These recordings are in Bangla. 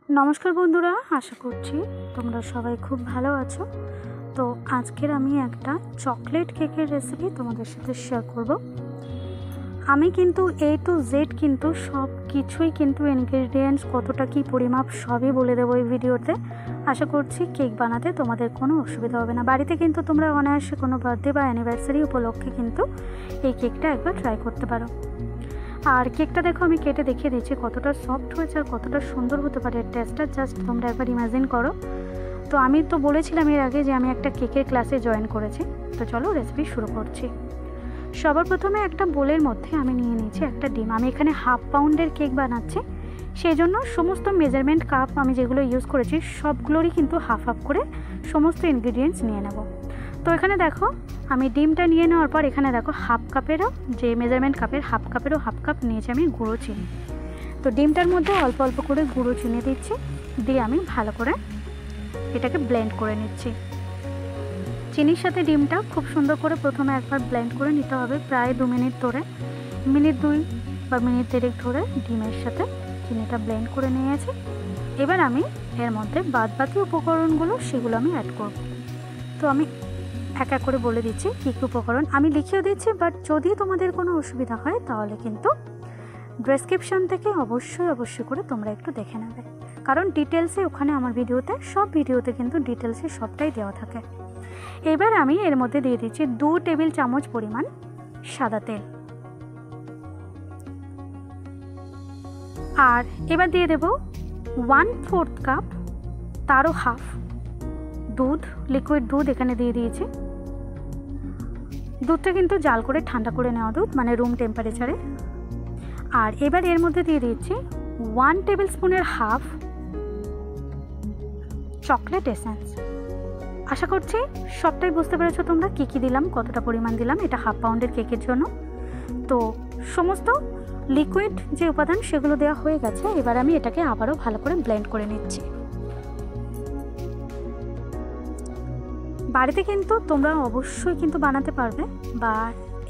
নমস্কার বন্ধুরা, আশা করছি তোমরা সবাই খুব ভালো আছো। তো আজকের আমি একটা চকলেট কেকের রেসিপি তোমাদের সাথে শেয়ার করব। আমি কিন্তু A to Z কিন্তু সব কিছুই কিন্তু ইনগ্রেডিয়েন্টস কতটা কী পরিমাপ সবই বলে দেবো এই ভিডিওতে। আশা করছি কেক বানাতে তোমাদের কোনো অসুবিধা হবে না। বাড়িতে কিন্তু তোমরা অনায়াসে কোনো বার্থডে বা অ্যানিভার্সারি উপলক্ষে কিন্তু এই কেকটা একবার ট্রাই করতে পারো। আর কেকটা দেখো, আমি কেটে দেখিয়ে দিচ্ছি কতটা সফট হয়েছে আর কতটা সুন্দর হতে পারে টেস্টটা। জাস্ট তোমরা একবার ইমাজিন করো। তো আমি তো বলেছিলাম এর আগে যে আমি একটা কেকের ক্লাসে জয়েন করেছি। তো চলো রেসিপি শুরু করছি। সবার প্রথমে একটা বোলের মধ্যে আমি নিয়ে নিয়েছি একটা ডিম। আমি এখানে 1/2 পাউন্ডের কেক বানাচ্ছি, সেই জন্য সমস্ত মেজারমেন্ট কাপ আমি যেগুলো ইউজ করেছি সবগুলোরই কিন্তু হাফ হাফ করে সমস্ত ইনগ্রিডিয়েন্টস নিয়ে নেব। তো এখানে দেখো, আমি ডিমটা নিয়ে নেওয়ার পর এখানে দেখো হাফ কাপেরও, যে মেজারমেন্ট কাপের হাফ কাপেরও হাফ কাপ নিয়েছি আমি গুঁড়ো চিনি। তো ডিমটার মধ্যে অল্প অল্প করে গুঁড়ো চিনি দিচ্ছি, দিয়ে আমি ভালো করে এটাকে ব্লেন্ড করে নিচ্ছি। চিনির সাথে ডিমটা খুব সুন্দর করে প্রথমে একবার ব্লেন্ড করে নিতে হবে, প্রায় 2 মিনিট ধরে, মিনিট 2 বা মিনিট 3 ধরে ডিমের সাথে চিনিটা ব্লেন্ড করে নিয়েছি। এবার আমি এর মধ্যে বাদবাকি উপকরণগুলো সেগুলো আমি অ্যাড করব। তো আমি এক এক করে বলে দিচ্ছি কী কী উপকরণ আমি লিখেও দিচ্ছি, বাট যদি তোমাদের কোনো অসুবিধা হয় তাহলে কিন্তু ডেসক্রিপশন থেকে অবশ্যই করে তোমরা একটু দেখে নেবে, কারণ ডিটেলসে ওখানে আমার সব ভিডিওতে কিন্তু ডিটেলসে সবটাই দেওয়া থাকে। এবার আমি এর মধ্যে দিয়ে দিচ্ছি 2 টেবিল চামচ পরিমাণ সাদা তেল, আর এবার দিয়ে দেব 1/4 কাপ, তারও হাফ দুধ, লিকুইড দুধ এখানে দিয়ে দিয়েছি। দুধটা কিন্তু জাল করে ঠান্ডা করে নেওয়া দুধ, মানে রুম টেম্পারেচারে। আর এবার এর মধ্যে দিয়ে দিচ্ছি 1 টেবিল স্পুনের হাফ চকলেট এসেন্স। আশা করছি সবটাই বুঝতে পেরেছো তোমরা কী কী দিলাম, কতটা পরিমাণ দিলাম। এটা 1/2 পাউন্ডের কেকের জন্য। তো সমস্ত লিকুইড যে উপাদান সেগুলো দেওয়া হয়ে গেছে। এবার আমি এটাকে আবারও ভালো করে ব্লেন্ড করে নিচ্ছি। বাড়িতে কিন্তু তোমরা অবশ্যই কিন্তু বানাতে পারবে, বা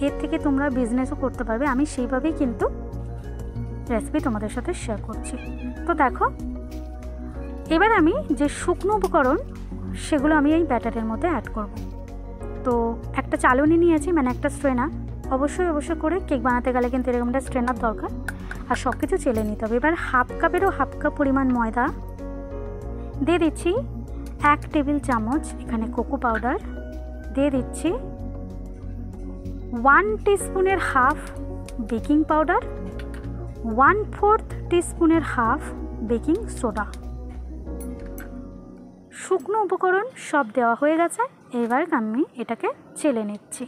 এর থেকে তোমরা বিজনেসও করতে পারবে। আমি সেইভাবেই কিন্তু রেসিপি তোমাদের সাথে শেয়ার করছি। তো দেখো, এবার আমি যে শুকনো উপকরণ সেগুলো আমি এই ব্যাটারের মধ্যে অ্যাড করব। তো একটা চালনি নিয়েছি, মানে একটা স্ট্রেনার। অবশ্যই করে কেক বানাতে গেলে কিন্তু এরকম একটা স্ট্রেনার দরকার, আর সব কিছু চেলে নিতে হবে। এবার 1/2 কাপেরও হাফ কাপ পরিমাণ ময়দা দিয়ে দিচ্ছি, 1 টেবিল চামচ এখানে কোকো পাউডার দিয়ে দিচ্ছি, 1 টিস্পুনের হাফ বেকিং পাউডার, 1/4 টিস্পুনের হাফ বেকিং সোডা। শুকনো উপকরণ সব দেওয়া হয়ে গেছে। এবার আমি এটাকে চেলে নিচ্ছি।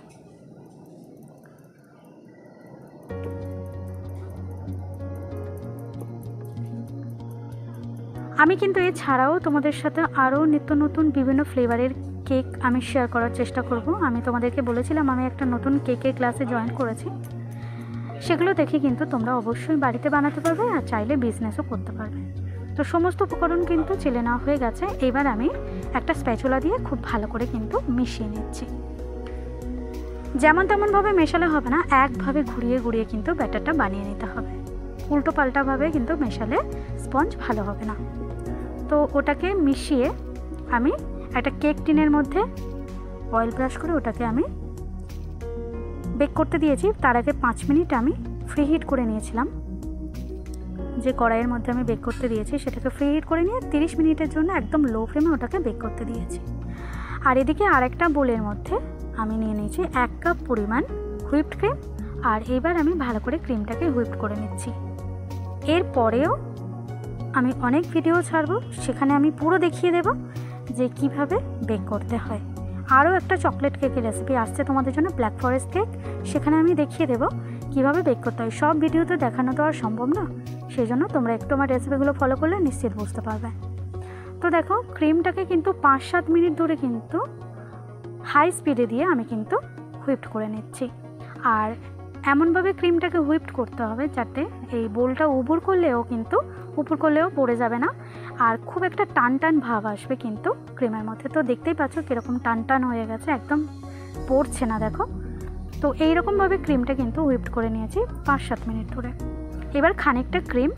আমি কিন্তু এছাড়াও তোমাদের সাথে আরও নিত্য নতুন বিভিন্ন ফ্লেভারের কেক আমি শেয়ার করার চেষ্টা করব। আমি তোমাদেরকে বলেছিলাম আমি একটা নতুন কেকের ক্লাসে জয়েন করেছি, সেগুলো দেখে কিন্তু তোমরা অবশ্যই বাড়িতে বানাতে পারবে, আর চাইলে বিজনেসও করতে পারবে। তো সমস্ত উপকরণ কিন্তু চেলে নেওয়া হয়ে গেছে। এবার আমি একটা স্প্যাচুলা দিয়ে খুব ভালো করে কিন্তু মিশিয়ে নিচ্ছি। যেমন তেমনভাবে মেশালে হবে না, একভাবে ঘুরিয়ে কিন্তু ব্যাটারটা বানিয়ে নিতে হবে। উল্টো পাল্টাভাবে কিন্তু মেশালে স্পঞ্জ ভালো হবে না। তো ওটাকে মিশিয়ে আমি একটা কেক টিনের মধ্যে অয়েল ব্রাশ করে ওটাকে আমি বেক করতে দিয়েছি। তার আগে 5 মিনিট আমি ফ্রি হিট করে নিয়েছিলাম। যে কড়াইয়ের মধ্যে আমি বেক করতে দিয়েছি সেটাকে ফ্রি হিট করে নিয়ে 30 মিনিটের জন্য একদম লো ফ্লেমে ওটাকে বেক করতে দিয়েছি। আর এদিকে আরেকটা বোলের মধ্যে আমি নিয়ে নিয়েছি 1 কাপ পরিমাণ হুইপড ক্রিম, আর এবার আমি ভালো করে ক্রিমটাকে হুইপড করে নিচ্ছি। এরপরেও আমি অনেক ভিডিও ছাড়বো, সেখানে আমি পুরো দেখিয়ে দেব যে কিভাবে বেক করতে হয়। আরও একটা চকলেট কেকের রেসিপি আসছে তোমাদের জন্য, ব্ল্যাক ফরেস্ট কেক, সেখানে আমি দেখিয়ে দেব কিভাবে বেক করতে হয়। সব ভিডিওতে দেখানো তো আর সম্ভব না, সেই জন্য তোমরা একটু আমার রেসিপিগুলো ফলো করলে নিশ্চিত বুঝতে পারবে। তো দেখো, ক্রিমটাকে কিন্তু 5-7 মিনিট ধরে কিন্তু হাই স্পিডে দিয়ে আমি কিন্তু হুইপড করে নিচ্ছি। আর এমনভাবে ক্রিমটাকে হুইপড করতে হবে যাতে এই বোলটা উপর করলেও পড়ে যাবে না, আর খুব একটা টান ভাব আসবে কিন্তু ক্রিমের মধ্যে। তো দেখতেই পাচ্ছ কীরকম টান হয়ে গেছে, একদম পড়ছে না দেখো। তো এইরকমভাবে ক্রিমটা কিন্তু হুইপড করে নিয়েছি 5-7 মিনিট ধরে। এবার খানিকটা ক্রিম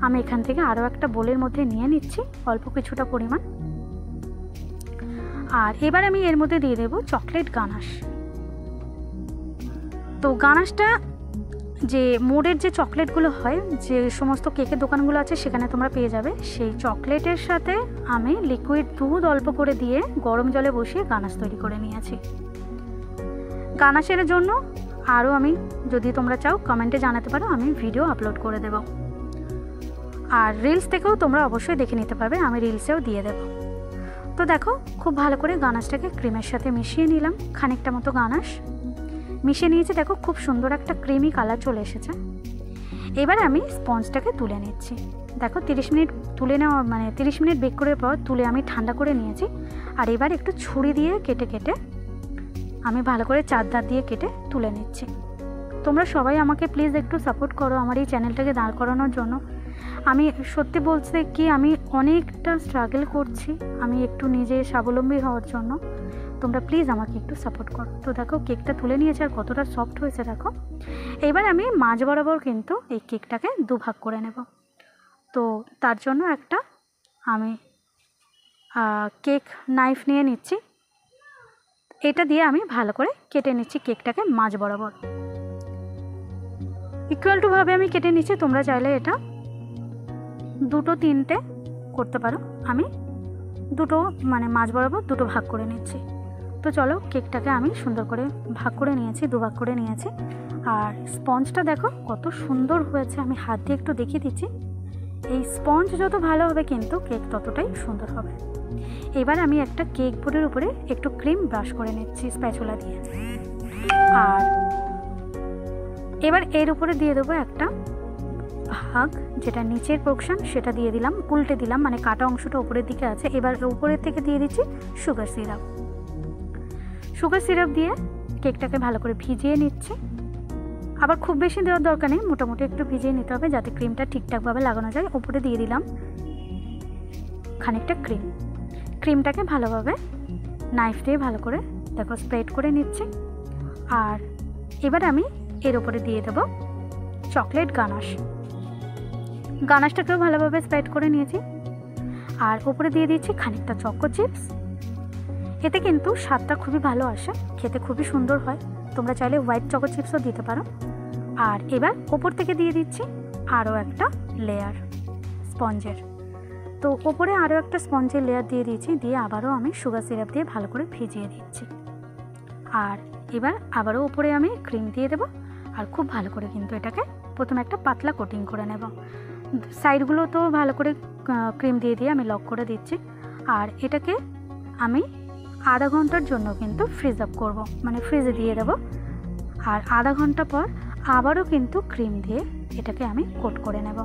আমি এখান থেকে আরও একটা বোলের মধ্যে নিয়ে নিচ্ছি অল্প কিছুটা পরিমাণ। আর এবার আমি এর মধ্যে দিয়ে দেবো চকলেট গানাশ। তো গানাশটা যে মোড়ের যে চকলেটগুলো হয়, যে সমস্ত কেকের দোকানগুলো আছে সেখানে তোমরা পেয়ে যাবে, সেই চকলেটের সাথে আমি লিকুইড দুধ অল্প করে দিয়ে গরম জলে বসিয়ে গানাশ তৈরি করে নিয়েছি। গানাশের জন্য আরও আমি, যদি তোমরা চাও কমেন্টে জানাতে পারো, আমি ভিডিও আপলোড করে দেব। আর রিলস থেকেও তোমরা অবশ্যই দেখে নিতে পারবে, আমি রিলসেও দিয়ে দেব। তো দেখো খুব ভালো করে গানাশটাকে ক্রিমের সাথে মিশিয়ে নিলাম। খানিকটা মতো গানাশ মিশিয়ে নিয়েছি, দেখো খুব সুন্দর একটা ক্রিমি কালার চলে এসেছে। এবার আমি স্পঞ্জটাকে তুলে নিচ্ছি। দেখো 30 মিনিট তুলে নেওয়া, মানে 30 মিনিট বেক করার পর তুলে আমি ঠান্ডা করে নিয়েছি। আর এবার একটু ছুরি দিয়ে কেটে কেটে আমি ভালো করে চারধার দিয়ে কেটে তুলে নিচ্ছি। তোমরা সবাই আমাকে প্লিজ একটু সাপোর্ট করো আমার এই চ্যানেলটাকে দাঁড় করানোর জন্য। আমি সত্যি বলতে কি, আমি অনেকটা স্ট্রাগল করছি আমি একটু নিজে স্বাবলম্বী হওয়ার জন্য। তোমরা প্লিজ আমাকে একটু সাপোর্ট করো। তো দেখো কেকটা তুলে নিয়েছে আর কতটা সফট হয়েছে দেখো। এবার আমি মাঝ বরাবর কিন্তু এই কেকটাকে দুভাগ করে নেব। তো তার জন্য একটা আমি কেক নাইফ নিয়ে নিচ্ছি, এটা দিয়ে আমি ভালো করে কেটে নিচ্ছি কেকটাকে মাঝ বরাবর। ইকুয়াল টু ভাবে আমি কেটে নিচ্ছি। তোমরা চাইলে এটা 2-3টে করতে পারো, আমি দুটো মানে মাঝ বরাবর দুটো ভাগ করে নিচ্ছি। তো চলো কেকটাকে আমি সুন্দর করে ভাগ করে নিয়েছি, দুভাগ করে নিয়েছি। আর স্পঞ্জটা দেখো কত সুন্দর হয়েছে, আমি হাত দিয়ে একটু দেখিয়ে দিচ্ছি। এই স্পঞ্জ যত ভালো হবে কিন্তু কেক ততটাই সুন্দর হবে। এবার আমি একটা কেক বোর্ডের উপরে একটু ক্রিম ব্রাশ করে নিচ্ছি স্প্যাচুলা দিয়ে। আর এবার এর উপরে দিয়ে দেবো একটা ভাগ, যেটা নিচের পোর্শন সেটা দিয়ে দিলাম, উল্টে দিলাম, মানে কাটা অংশটা উপরের দিকে আছে। এবার উপরের থেকে দিয়ে দিচ্ছি সুগার সিরাপ। সুগার সিরাপ দিয়ে কেকটাকে ভালো করে ভিজিয়ে নিচ্ছি। আবার খুব বেশি দেওয়ার দরকার নেই, মোটামুটি একটু ভিজিয়ে নিতে হবে যাতে ক্রিমটা ঠিকঠাকভাবে লাগানো যায়। উপরে দিয়ে দিলাম খানিকটা ক্রিমটাকে ভালোভাবে নাইফ দিয়ে ভালো করে দেখো স্প্রেড করে নিচ্ছি। আর এবার আমি এর উপরে দিয়ে দেবো চকলেট গানাশটাকেও ভালোভাবে স্প্রেড করে নিয়েছি। আর উপরে দিয়ে দিচ্ছি খানিকটা চকো চিপস। এতে কিন্তু স্বাদটা খুবই ভালো আসে, খেতে খুবই সুন্দর হয়। তোমরা চাইলে হোয়াইট চকো চিপসও দিতে পারো। আর এবার ওপর থেকে দিয়ে দিচ্ছি আরও একটা লেয়ার স্পঞ্জের। তো ওপরে আরও একটা স্পঞ্জের লেয়ার দিয়ে দিয়েছি, দিয়ে আবারও আমি সুগার সিরাপ দিয়ে ভালো করে ভিজিয়ে দিচ্ছি। আর এবার আবারও ওপরে আমি ক্রিম দিয়ে দেবো। আর খুব ভালো করে কিন্তু এটাকে প্রথমে একটা পাতলা কোটিং করে নেব। সাইডগুলো তো ভালো করে ক্রিম দিয়ে দিয়ে আমি লক করে দিচ্ছি। আর এটাকে আমি আধা ঘন্টার জন্য কিন্তু ফ্রিজ আপ করবো, মানে ফ্রিজে দিয়ে দেবো। আর আধা ঘন্টা পর আবারও কিন্তু ক্রিম দিয়ে এটাকে আমি কোট করে নেব,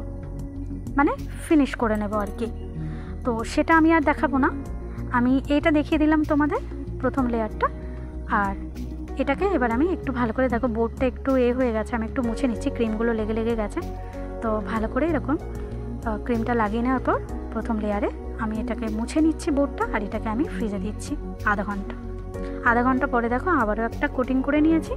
মানে ফিনিশ করে নেব আর কি। তো সেটা আমি আর দেখাবো না, আমি এটা দেখিয়ে দিলাম তোমাদের প্রথম লেয়ারটা। আর এটাকে এবার আমি একটু ভালো করে দেখো বোর্ডটা একটু হয়ে গেছে, আমি একটু মুছে নিচ্ছি, ক্রিমগুলো লেগে গেছে। তো ভালো করে এরকম ক্রিমটা লাগিয়ে নেওয়ার পর প্রথম লেয়ারে আমি এটাকে মুছে নিচ্ছি বোর্ডটা। আর এটাকে আমি ফ্রিজে দিচ্ছি আধা ঘন্টা পরে দেখো আবারও একটা কোটিং করে নিয়েছি।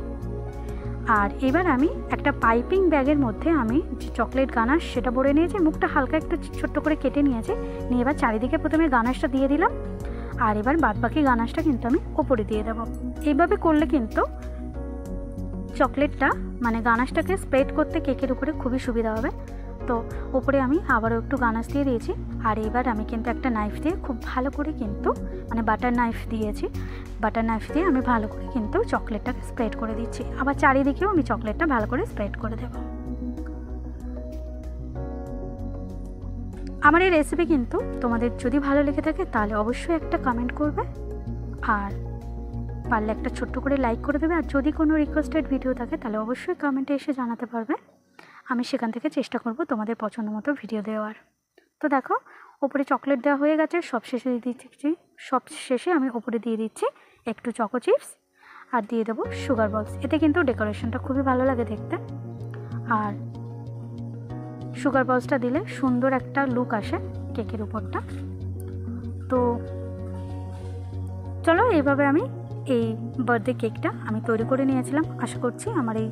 আর এবার আমি একটা পাইপিং ব্যাগের মধ্যে আমি যে চকলেট গানাশ সেটা ভরে নিয়েছি, মুখটা হালকা একটু ছোট্ট করে কেটে নিয়েছি। নিয়ে এবার চারিদিকে প্রথমে গানাশটা দিয়ে দিলাম। আর এবার বাদবাকি গানাশটা কিন্তু আমি ওপরে দিয়ে দেবো। এইভাবে করলে কিন্তু চকলেটটা মানে গানাশটাকে স্প্রেড করতে কেকের উপরে খুবই সুবিধা হবে। তো ওপরে আমি আবারও একটু গানাশ দিয়ে দিয়েছি। আর এবার আমি কিন্তু একটা নাইফ দিয়ে খুব ভালো করে কিন্তু মানে বাটার নাইফ দিয়েছি, বাটার নাইফ দিয়ে আমি ভালো করে কিন্তু চকলেটটাকে স্প্রেড করে দিচ্ছি। আবার চারিদিকেও আমি চকলেটটা ভালো করে স্প্রেড করে দেব। আমার এই রেসিপি কিন্তু তোমাদের যদি ভালো লেগে থাকে তাহলে অবশ্যই একটা কমেন্ট করবে, আর পারলে একটা ছোট্ট করে লাইক করে দেবে। আর যদি কোনো রিকোয়েস্টেড ভিডিও থাকে তাহলে অবশ্যই কমেন্টে এসে জানাতে পারবে, আমি সেখান থেকে চেষ্টা করব তোমাদের পছন্দ মতো ভিডিও দেওয়ার। তো দেখো ওপরে চকলেট দেওয়া হয়ে গেছে, সব শেষে আমি ওপরে দিয়ে দিচ্ছি একটু চকো চিপস আর দিয়ে দেবো সুগার বলস। এতে কিন্তু ডেকোরেশনটা খুবই ভালো লাগে দেখতে। আর সুগার বলসটা দিলে সুন্দর একটা লুক আসে কেকের উপরটা। তো চলো এইভাবে আমি এই বার্থডে কেকটা আমি তৈরি করে নিয়েছিলাম। আশা করছি আমার এই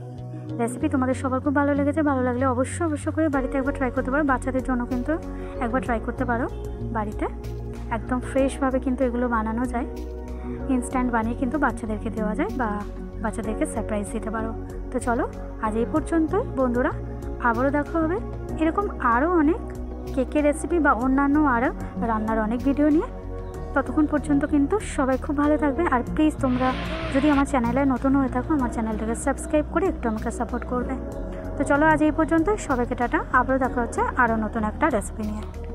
রেসিপি তোমাদের সবার খুব ভালো লেগেছে। ভালো লাগলে অবশ্যই করে বাড়িতে একবার ট্রাই করতে পারো। বাচ্চাদের জন্য কিন্তু একবার ট্রাই করতে পারো বাড়িতে। একদম ফ্রেশভাবে কিন্তু এগুলো বানানো যায়। ইনস্ট্যান্ট বানিয়ে কিন্তু বাচ্চাদেরকে দেওয়া যায় বা বাচ্চাদেরকে সারপ্রাইজ দিতে পারো। তো চলো আজ এই পর্যন্তই বন্ধুরা, আবারও দেখা হবে এরকম আরও অনেক কেকের রেসিপি বা অন্যান্য আরও রান্নার অনেক ভিডিও নিয়ে। ততক্ষণ পর্যন্ত কিন্তু সবাই খুব ভালো থাকবে। আর প্লিজ তোমরা যদি আমার চ্যানেলে নতুন হয়ে থাকো, আমার চ্যানেলটাকে সাবস্ক্রাইব করে একটু আমাকে সাপোর্ট করবে। তো চলো আজ এই পর্যন্ত, সবাইকে টাটা। আবারও দেখা হচ্ছে আরও নতুন একটা রেসিপি নিয়ে।